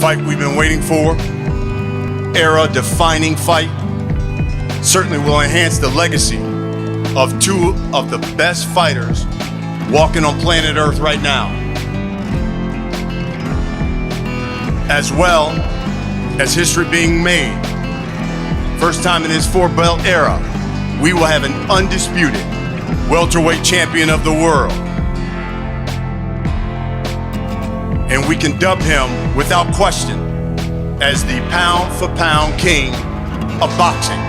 fight we've been waiting for, era-defining fight, certainly will enhance the legacy of two of the best fighters walking on planet Earth right now, as well as history being made. First time in his four-belt era, we will have an undisputed welterweight champion of the world. And we can dub him without question as the pound-for-pound king of boxing.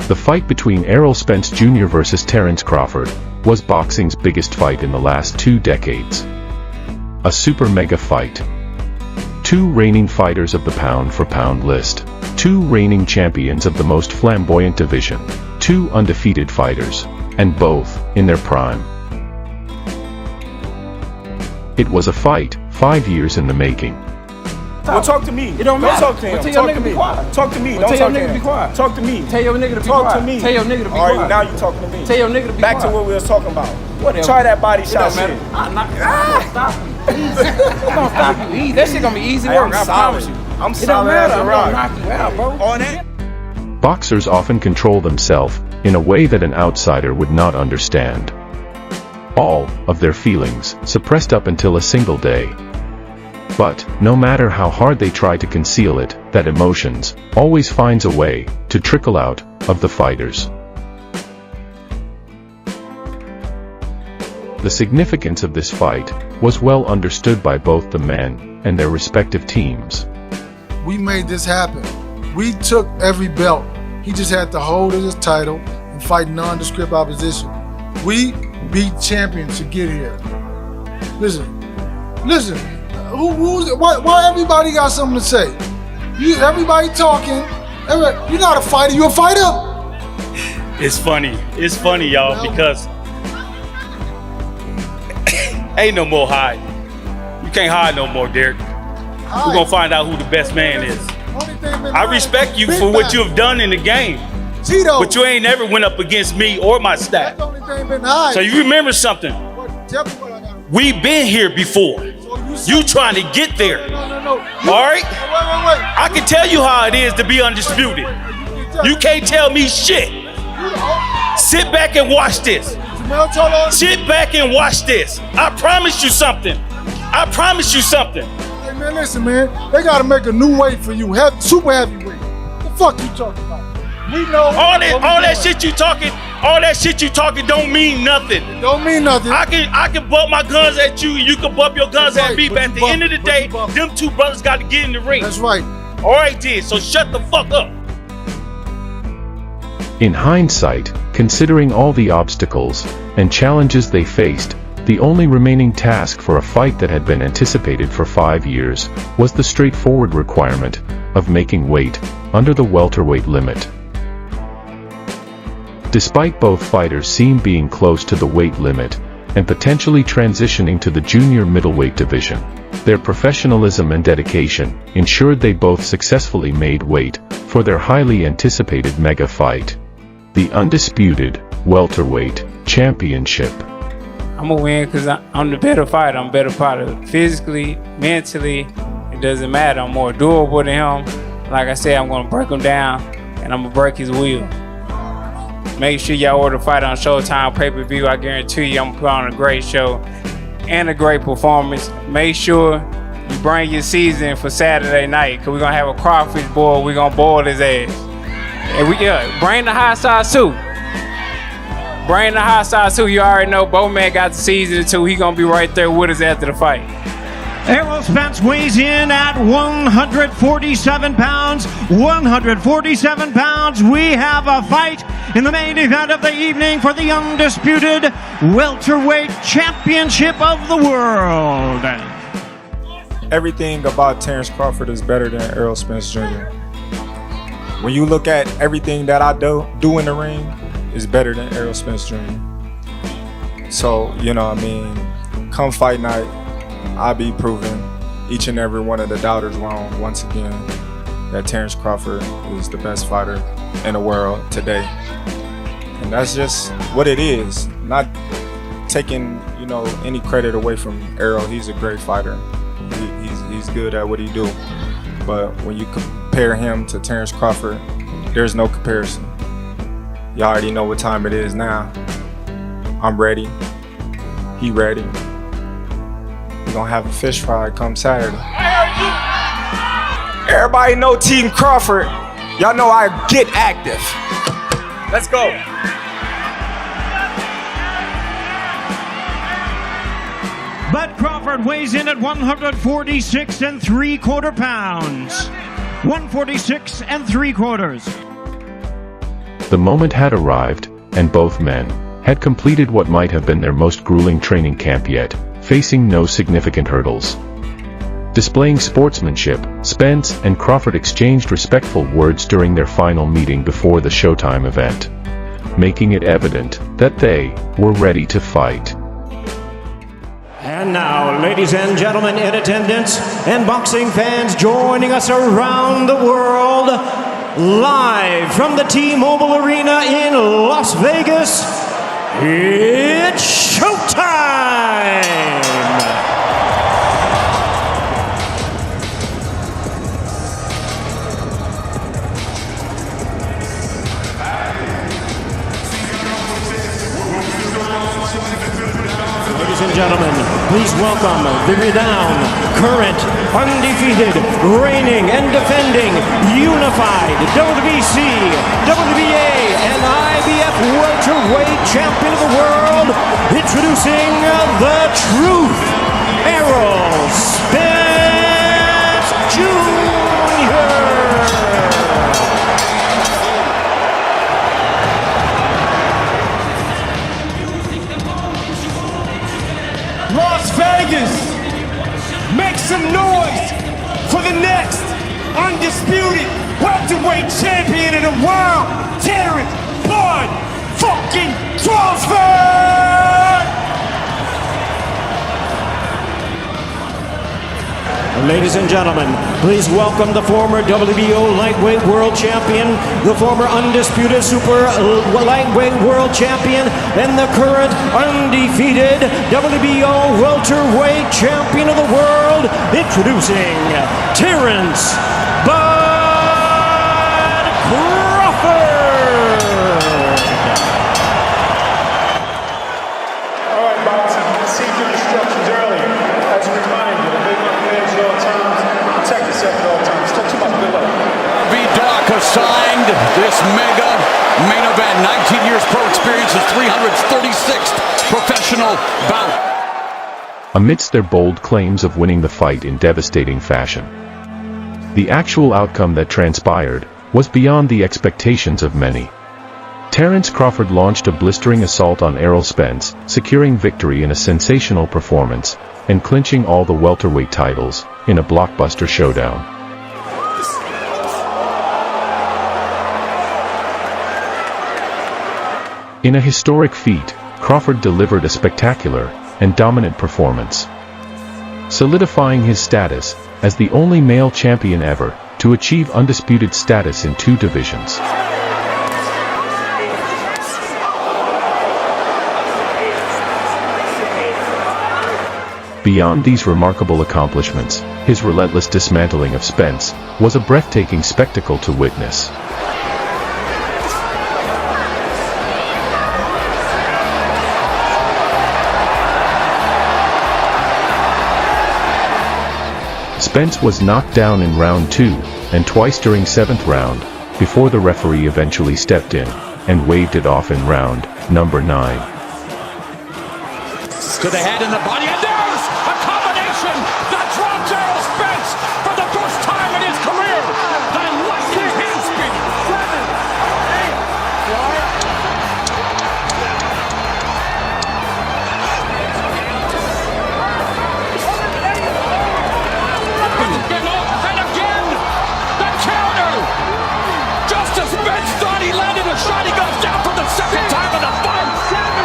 The fight between Errol Spence Jr. versus Terence Crawford was boxing's biggest fight in the last 2 decades. A super mega fight. 2 reigning fighters of the pound-for-pound list. 2 reigning champions of the most flamboyant division. 2 undefeated fighters, and both in their prime. It was a fight 5 years in the making. Well, talk to me. It don't matter. Talk to him. Well, tell talk your to nigga me. be quiet. Talk to me. Well, Don't tell talk your to nigga him. be quiet. Talk to me. Tell your nigga to be Talk quiet. to me. Tell your nigga to be All right, quiet. now you talking to me. Tell your nigga to be Back quiet. to what we was talking about. Whatever. Try that body It shot don't matter. shit. I'm not stop you. Easy. I'm gonna stop you easy. That shit gonna be easy Hey, work. I'm I promise solid. you. I'm It don't solid matter. as a I'm rock. gonna knock you out, bro. On that. Boxers often control themselves in a way that an outsider would not understand. All of their feelings suppressed up until a single day. But, no matter how hard they try to conceal it, that emotions always finds a way to trickle out of the fighters. The significance of this fight was well understood by both the men and their respective teams. We made this happen. We took every belt. He just had to hold his title and fight nondescript opposition. We beat champions to get here. Listen. Why everybody got something to say? Everybody talking. You're not a fighter. You a fighter? It's funny, y'all, because ain't no more hiding. You can't hide no more, Derek. We're gonna find out who the best man is. I respect you for what you have done in the game, but you ain't never went up against me or my staff. So you remember something? We've been here before. You trying to get there. All right? I can tell you how it is to be undisputed. You can't tell me shit. Sit back and watch this. Sit back and watch this. I promise you something. I promise you something. Hey man, listen man, they gotta make a new weight for you, super heavyweight. The fuck you talking about? We know all that shit you talking don't mean nothing. It don't mean nothing. I can bump my guns at you, you can bump your guns at me, but at the end of the day, them 2 brothers got to get in the ring. That's right. All right, then, so shut the fuck up. In hindsight, considering all the obstacles and challenges they faced, the only remaining task for a fight that had been anticipated for 5 years was the straightforward requirement of making weight under the welterweight limit. Despite both fighters seem being close to the weight limit and potentially transitioning to the junior middleweight division, their professionalism and dedication ensured they both successfully made weight for their highly anticipated mega fight, the undisputed welterweight championship. I'm gonna win because I'm the better fighter. I'm a better fighter. Physically, mentally, it doesn't matter. I'm more durable than him. Like I said, I'm gonna break him down and I'm gonna break his will. Make sure y'all order Fight on Showtime pay-per-view. I guarantee you I'm gonna put on a great show and a great performance. Make sure you bring your season for Saturday night because we're gonna have a crawfish boil. We're gonna boil his ass. And bring the hot sauce too. Bring the hot sauce too. You already know Bowman got the season too. He gonna be right there with us after the fight. Errol Spence weighs in at 147 pounds. 147 pounds. We have a fight in the main event of the evening for the undisputed welterweight championship of the world. Everything about Terence Crawford is better than Errol Spence Jr. When you look at everything that I do in the ring, is better than Errol Spence Jr. So, you know what I mean, come fight night, I'll be proving each and every one of the doubters wrong once again that Terence Crawford is the best fighter in the world today. And that's just what it is. Not taking, you know, any credit away from Errol. He's a great fighter. He's good at what he do. But when you compare him to Terence Crawford, there's no comparison. Y'all already know what time it is now. I'm ready. He ready. We're gonna have a fish fry come Saturday. Everybody know Team Crawford. Y'all know I get active. Let's go. Bud Crawford weighs in at 146 3/4 pounds. 146 3/4. The moment had arrived, and both men had completed what might have been their most grueling training camp yet, facing no significant hurdles. Displaying sportsmanship, Spence and Crawford exchanged respectful words during their final meeting before the Showtime event, making it evident that they were ready to fight. And now, ladies and gentlemen in attendance and boxing fans joining us around the world, live from the T-Mobile Arena in Las Vegas, it's showtime! Ladies and gentlemen, please welcome the renowned, current, undefeated, reigning and defending, unified WBC, WBA, and IBF welterweight champion of the world, introducing the Truth, Errol Spence Jr. Las Vegas, make some noise for the next undisputed welterweight champion in the world, Terence Bud fucking Crawford! Ladies and gentlemen, please welcome the former WBO lightweight world champion, the former undisputed super lightweight world champion, and the current undefeated WBO welterweight champion of the world, introducing Terence Bud Crawford! All right, boxers, received your instructions earlier. As a reminder, the big man fans at all times, protect yourself at all times. Talk too much, good luck. V-Doc assigned this mega main event. 19 years pro experience, his 336th professional bout. Amidst their bold claims of winning the fight in devastating fashion, the actual outcome that transpired was beyond the expectations of many. Terence Crawford launched a blistering assault on Errol Spence, securing victory in a sensational performance, and clinching all the welterweight titles in a blockbuster showdown. In a historic feat, Crawford delivered a spectacular and dominant performance, solidifying his status as the only male champion ever to achieve undisputed status in 2 divisions. Beyond these remarkable accomplishments, his relentless dismantling of Spence was a breathtaking spectacle to witness. Spence was knocked down in round 2, and twice during 7th round, before the referee eventually stepped in and waved it off in round number 9. To the head and the body, and there's a combination that drops Errol Spence for the first time in his career. The lightning hand speed. 7, 8. And again, the counter. Just as Spence thought he landed a shot, he goes down for the second time in the fight. 7.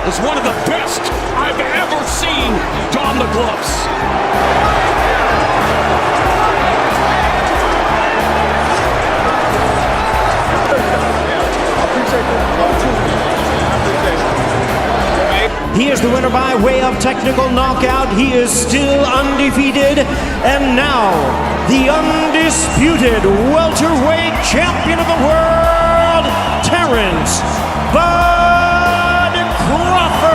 is one of the best I've ever seen don the gloves. He is the winner by way of technical knockout. He is still undefeated. And now, the undisputed welterweight champion of the world, Terence Bud Crawford.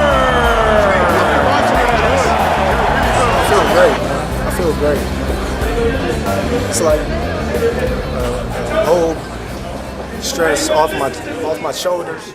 I feel great. It's like whole stress off my shoulders.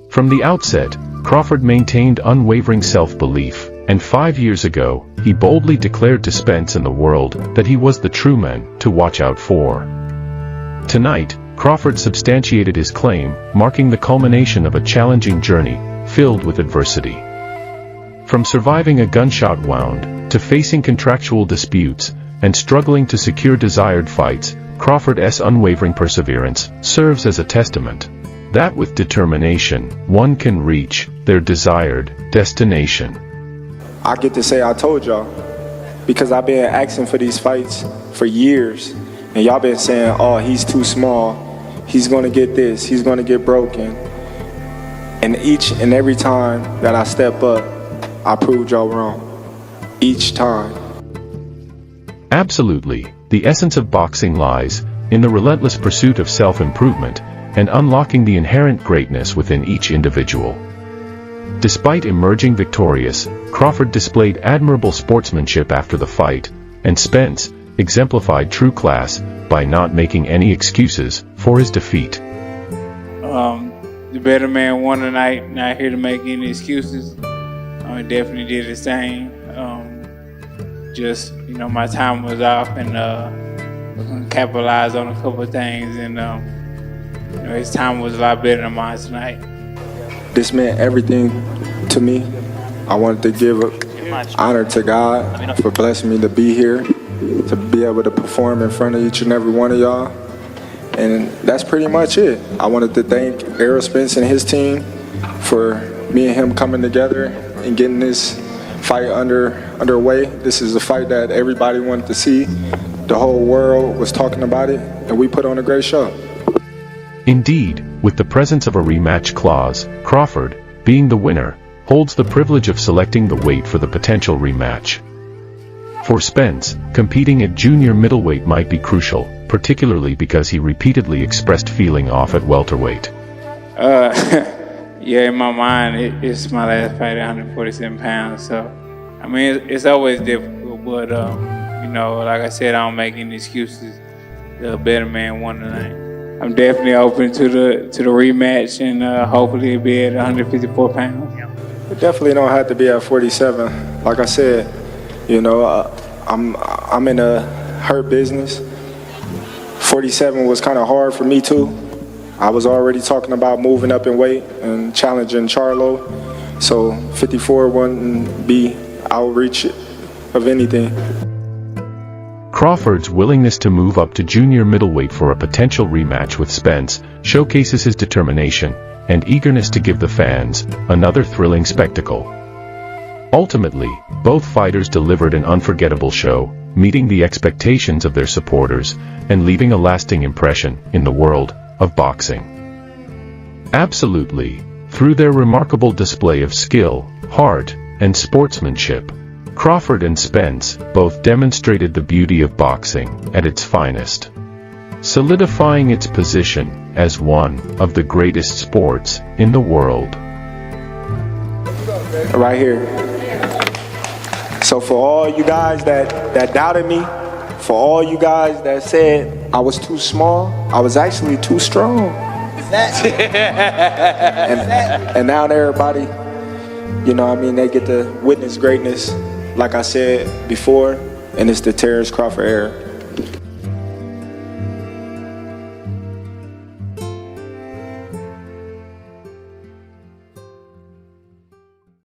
From the outset, Crawford maintained unwavering self-belief, and 5 years ago, he boldly declared to Spence and the world that he was the true man to watch out for. Tonight, Crawford substantiated his claim, marking the culmination of a challenging journey, filled with adversity. From surviving a gunshot wound, to facing contractual disputes, and struggling to secure desired fights, Crawford's unwavering perseverance serves as a testament that with determination, one can reach their desired destination. I get to say I told y'all, because I've been asking for these fights for years, and y'all been saying, oh, he's too small, he's gonna get this, he's gonna get broken. And each and every time that I step up, I proved y'all wrong. Each time. Absolutely, the essence of boxing lies in the relentless pursuit of self-improvement and unlocking the inherent greatness within each individual. Despite emerging victorious, Crawford displayed admirable sportsmanship after the fight, and Spence exemplified true class by not making any excuses for his defeat. The better man won tonight, not here to make any excuses. I definitely did the same. Just, my time was off and capitalized on a couple of things, and his time was a lot better than mine tonight. This meant everything to me. I wanted to give honor to God for blessing me to be here, to be able to perform in front of each and every one of y'all. And that's pretty much it. I wanted to thank Errol, Spence, and his team for me and him coming together and getting this fight underway. This is a fight that everybody wanted to see. The whole world was talking about it, and we put on a great show. Indeed, with the presence of a rematch clause, Crawford, being the winner, holds the privilege of selecting the weight for the potential rematch. For Spence, competing at junior middleweight might be crucial, particularly because he repeatedly expressed feeling off at welterweight. Yeah, in my mind, it's my last fight at 147 pounds, so, it's always difficult, but, like I said, I don't make any excuses. The better man won tonight. I'm definitely open to the rematch, and hopefully it'll be at 154 pounds. It definitely don't have to be at 47. Like I said, I'm in a hurt business. 47 was kind of hard for me too. I was already talking about moving up in weight and challenging Charlo, so 54 wouldn't be outreach of anything. Crawford's willingness to move up to junior middleweight for a potential rematch with Spence showcases his determination and eagerness to give the fans another thrilling spectacle. Ultimately, both fighters delivered an unforgettable show, meeting the expectations of their supporters and leaving a lasting impression in the world of boxing. Absolutely, through their remarkable display of skill, heart, and sportsmanship, Crawford and Spence both demonstrated the beauty of boxing at its finest, solidifying its position as one of the greatest sports in the world. Right here. So for all you guys that doubted me, for all you guys that said I was too small, I was actually too strong. and now everybody, they get to witness greatness, like I said before, and it's the Terence Crawford era.